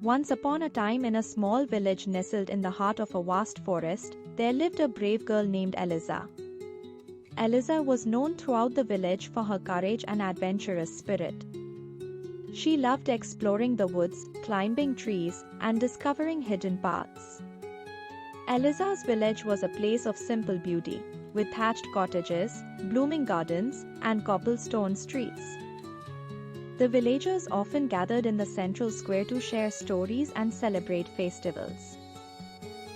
Once upon a time, in a small village nestled in the heart of a vast forest, there lived a brave girl named Eliza. Eliza was known throughout the village for her courage and adventurous spirit. She loved exploring the woods, climbing trees, and discovering hidden paths. Eliza's village was a place of simple beauty, with thatched cottages, blooming gardens, and cobblestone streets. The villagers often gathered in the central square to share stories and celebrate festivals.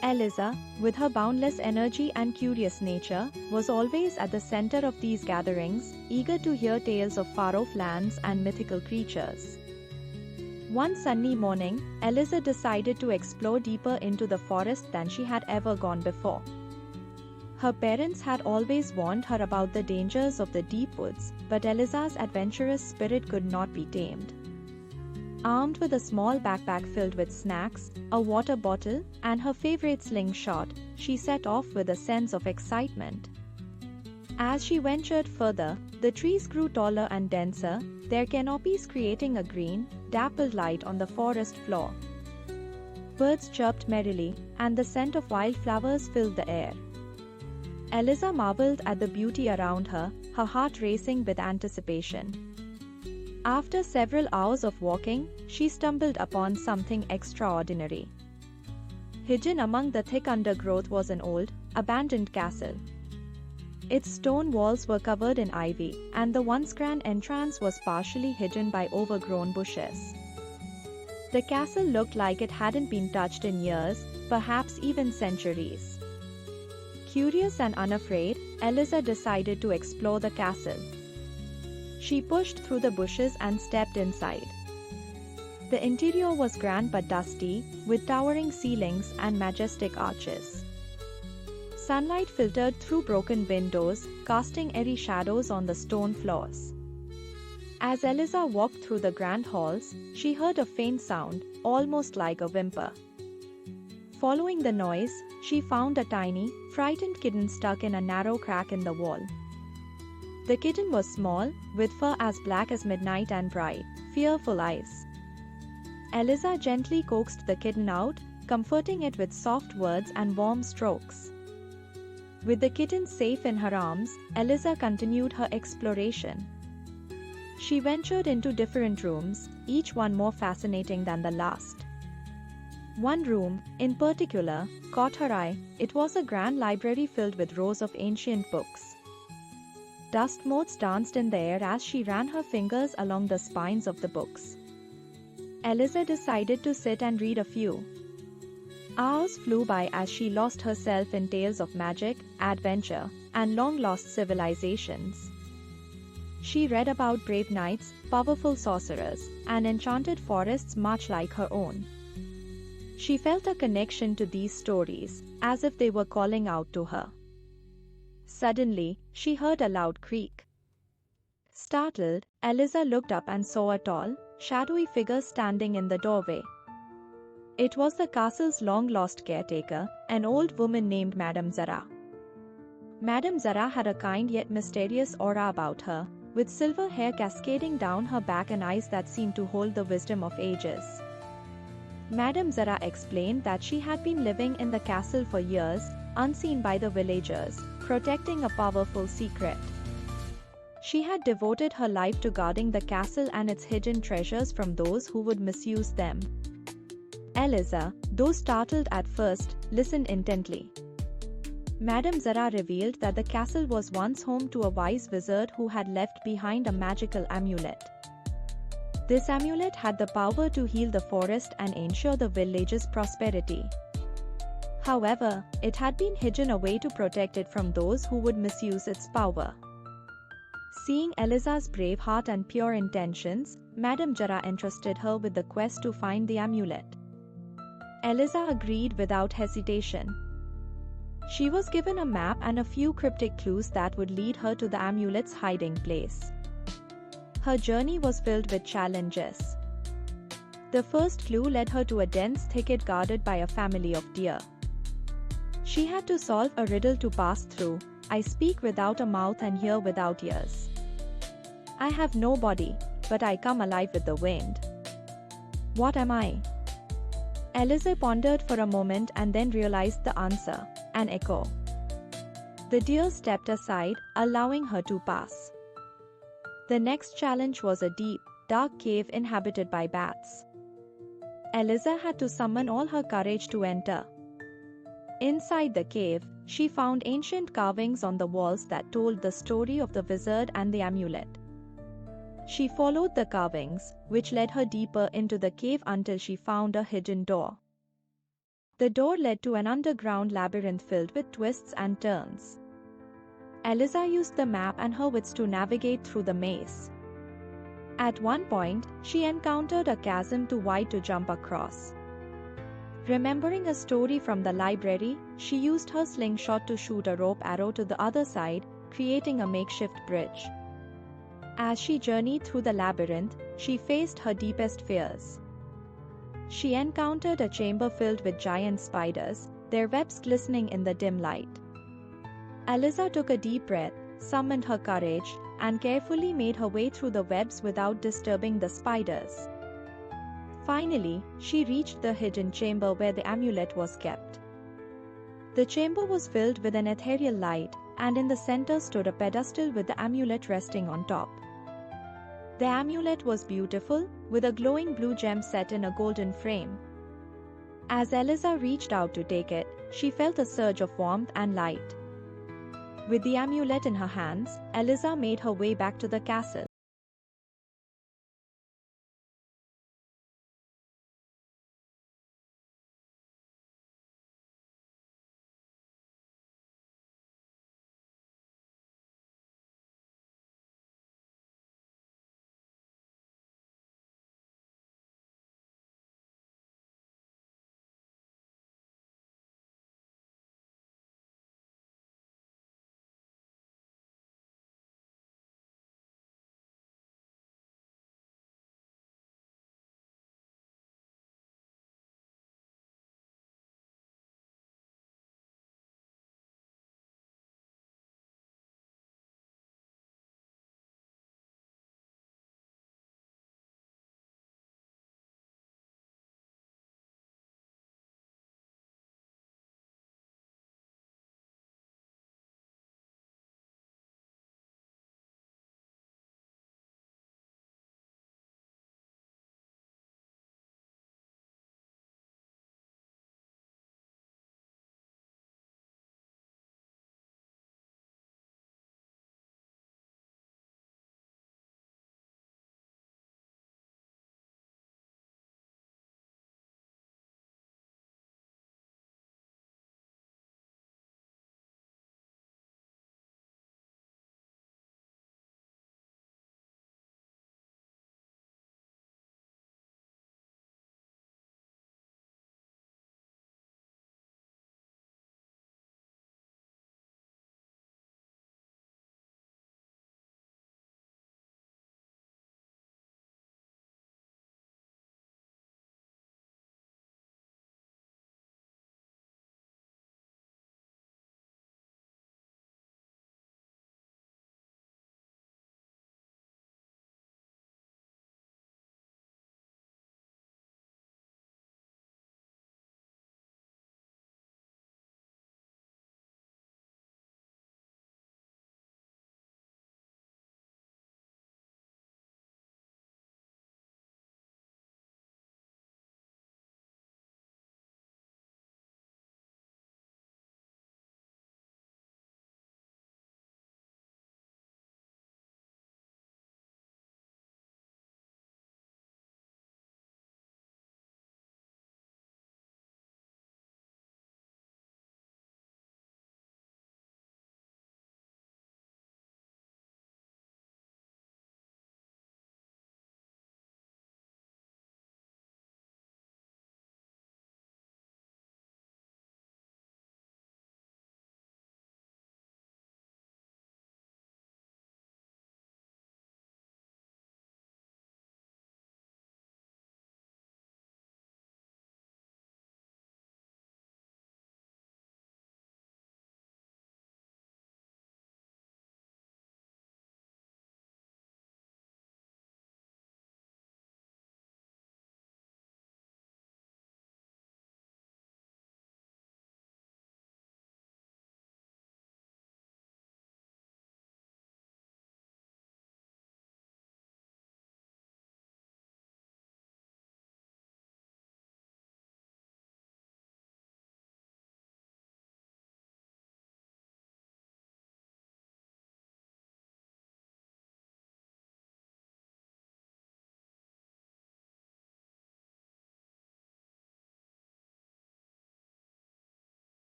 Eliza, with her boundless energy and curious nature, was always at the center of these gatherings, eager to hear tales of far-off lands and mythical creatures. One sunny morning, Eliza decided to explore deeper into the forest than she had ever gone before. Her parents had always warned her about the dangers of the deep woods, but Eliza's adventurous spirit could not be tamed. Armed with a small backpack filled with snacks, a water bottle, and her favorite slingshot, she set off with a sense of excitement. As she ventured further, the trees grew taller and denser, their canopies creating a green, dappled light on the forest floor. Birds chirped merrily, and the scent of wildflowers filled the air. Eliza marveled at the beauty around her, her heart racing with anticipation. After several hours of walking, she stumbled upon something extraordinary. Hidden among the thick undergrowth was an old, abandoned castle. Its stone walls were covered in ivy, and the once grand entrance was partially hidden by overgrown bushes. The castle looked like it hadn't been touched in years, perhaps even centuries. Curious and unafraid, Eliza decided to explore the castle. She pushed through the bushes and stepped inside. The interior was grand but dusty, with towering ceilings and majestic arches. Sunlight filtered through broken windows, casting airy shadows on the stone floors. As Eliza walked through the grand halls, she heard a faint sound, almost like a whimper. Following the noise, she found a tiny, frightened kitten stuck in a narrow crack in the wall. The kitten was small, with fur as black as midnight and bright, fearful eyes. Eliza gently coaxed the kitten out, comforting it with soft words and warm strokes. With the kitten safe in her arms, Eliza continued her exploration. She ventured into different rooms, each one more fascinating than the last. One room, in particular, caught her eye. It was a grand library filled with rows of ancient books. Dust motes danced in the air as she ran her fingers along the spines of the books. Eliza decided to sit and read a few. Hours flew by as she lost herself in tales of magic, adventure, and long-lost civilizations. She read about brave knights, powerful sorcerers, and enchanted forests much like her own. She felt a connection to these stories, as if they were calling out to her. Suddenly, she heard a loud creak. Startled, Eliza looked up and saw a tall, shadowy figure standing in the doorway. It was the castle's long-lost caretaker, an old woman named Madame Zara. Madame Zara had a kind yet mysterious aura about her, with silver hair cascading down her back and eyes that seemed to hold the wisdom of ages. Madame Zara explained that she had been living in the castle for years, unseen by the villagers, protecting a powerful secret. She had devoted her life to guarding the castle and its hidden treasures from those who would misuse them. Eliza, though startled at first, listened intently. Madame Zara revealed that the castle was once home to a wise wizard who had left behind a magical amulet. This amulet had the power to heal the forest and ensure the village's prosperity. However, it had been hidden away to protect it from those who would misuse its power. Seeing Eliza's brave heart and pure intentions, Madame Zara entrusted her with the quest to find the amulet. Eliza agreed without hesitation. She was given a map and a few cryptic clues that would lead her to the amulet's hiding place. Her journey was filled with challenges. The first clue led her to a dense thicket guarded by a family of deer. She had to solve a riddle to pass through. I speak without a mouth and hear without ears. I have no body, but I come alive with the wind. What am I? Eliza pondered for a moment and then realized the answer: an echo. The deer stepped aside, allowing her to pass. The next challenge was a deep, dark cave inhabited by bats. Eliza had to summon all her courage to enter. Inside the cave, she found ancient carvings on the walls that told the story of the wizard and the amulet. She followed the carvings, which led her deeper into the cave until she found a hidden door. The door led to an underground labyrinth filled with twists and turns. Eliza used the map and her wits to navigate through the maze. At one point, she encountered a chasm too wide to jump across. Remembering a story from the library, she used her slingshot to shoot a rope arrow to the other side, creating a makeshift bridge. As she journeyed through the labyrinth, she faced her deepest fears. She encountered a chamber filled with giant spiders, their webs glistening in the dim light. Eliza took a deep breath, summoned her courage, and carefully made her way through the webs without disturbing the spiders. Finally, she reached the hidden chamber where the amulet was kept. The chamber was filled with an ethereal light, and in the center stood a pedestal with the amulet resting on top. The amulet was beautiful, with a glowing blue gem set in a golden frame. As Eliza reached out to take it, she felt a surge of warmth and light. With the amulet in her hands, Eliza made her way back to the castle.